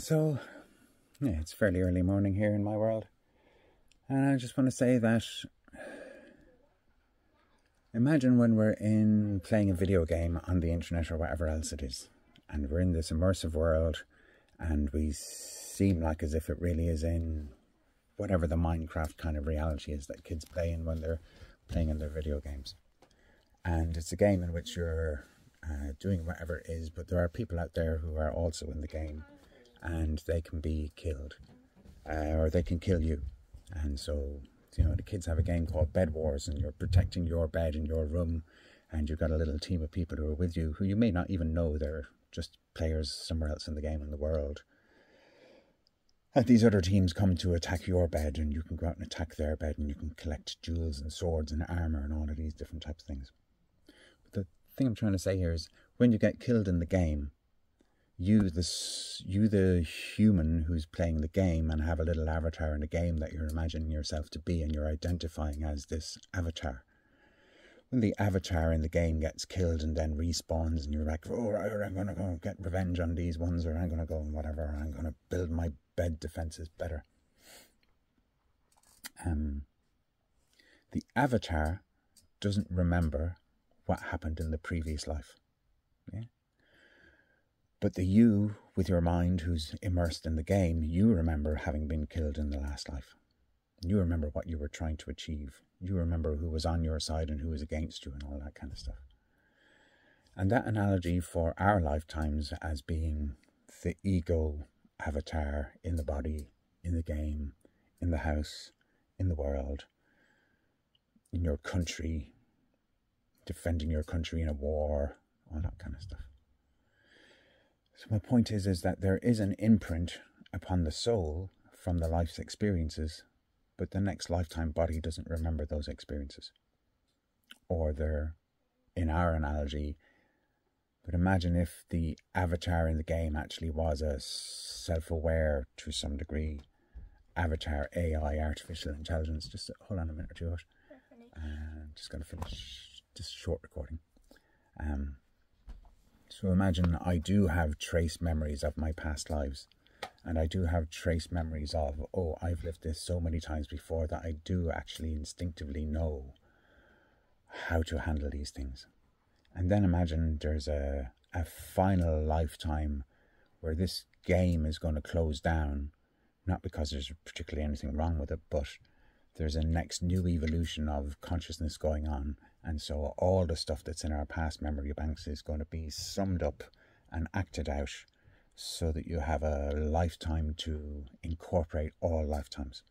So, yeah, it's fairly early morning here in my world. And I just want to say that imagine when we're playing a video game on the internet or whatever else it is. And we're in this immersive world and we seem like as if it really is in whatever the Minecraft kind of reality is that kids play in when they're playing in their video games. And it's a game in which you're doing whatever it is, but there are people out there who are also in the game. And they can be killed, or they can kill you. And so, you know, the kids have a game called Bed Wars, and you're protecting your bed in your room, and you've got a little team of people who are with you, who you may not even know, they're just players somewhere else in the game in the world. And these other teams come to attack your bed, and you can go out and attack their bed, and you can collect jewels and swords and armor and all of these different types of things. But the thing I'm trying to say here is, when you get killed in the game, you the human who's playing the game and have a little avatar in the game that you're imagining yourself to be, and you're identifying as this avatar. When the avatar in the game gets killed and then respawns, and you're like, oh, right, I'm going to go get revenge on these ones, or I'm going to go and whatever, or I'm going to build my bed defenses better. The avatar doesn't remember what happened in the previous life. Yeah? But the you, with your mind, who's immersed in the game, you remember having been killed in the last life. You remember what you were trying to achieve. You remember who was on your side and who was against you and all that kind of stuff. And that analogy for our lifetimes as being the ego avatar in the body, in the game, in the house, in the world, in your country, defending your country in a war, all that kind of stuff. So my point is that there is an imprint upon the soul from the life's experiences, but the next lifetime body doesn't remember those experiences. Or they're, in our analogy, but imagine if the avatar in the game actually was a self-aware, to some degree, avatar, AI, artificial intelligence. Just hold on a minute or two. I'm just going to finish this short recording. So imagine I do have trace memories of my past lives, and I do have trace memories of, oh, I've lived this so many times before that I do actually instinctively know how to handle these things. And then imagine there's a final lifetime where this game is going to close down, not because there's particularly anything wrong with it, but there's a next new evolution of consciousness going on. And so all the stuff that's in our past memory banks is going to be summed up and acted out so that you have a lifetime to incorporate all lifetimes.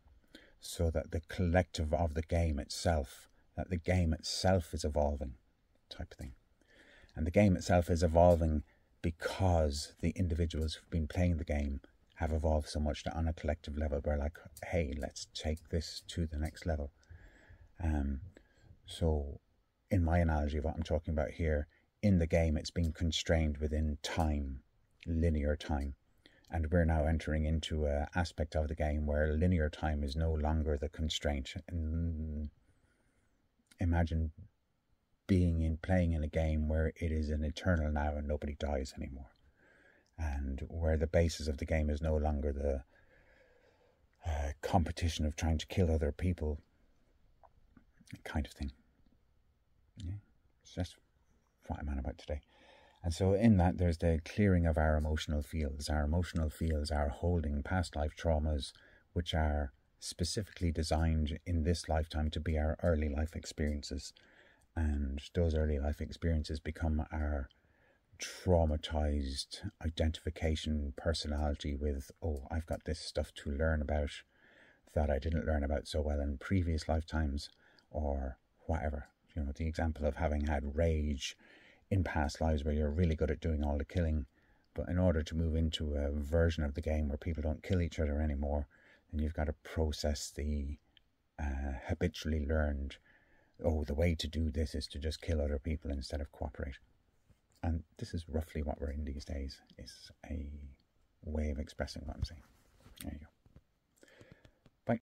So that the collective of the game itself, that the game itself is evolving, type of thing. And the game itself is evolving because the individuals who've been playing the game have evolved so much that on a collective level we're like, hey, let's take this to the next level. So in my analogy of what I'm talking about here, in the game it's being constrained within time, linear time. And we're now entering into an aspect of the game where linear time is no longer the constraint. And imagine playing in a game where it is an eternal now and nobody dies anymore. And where the basis of the game is no longer the competition of trying to kill other people, kind of thing. Yeah, so that's what I'm on about today. And so in that, there's the clearing of our emotional fields. Our emotional fields are holding past life traumas, which are specifically designed in this lifetime to be our early life experiences. And those early life experiences become our traumatized identification personality with, oh, I've got this stuff to learn about that I didn't learn about so well in previous lifetimes, or whatever. You know, the example of having had rage in past lives where you're really good at doing all the killing, but in order to move into a version of the game where people don't kill each other anymore, then you've got to process the habitually learned, oh, the way to do this is to just kill other people instead of cooperate. And this is roughly what we're in these days, is a way of expressing what I'm saying. There you go. Bye.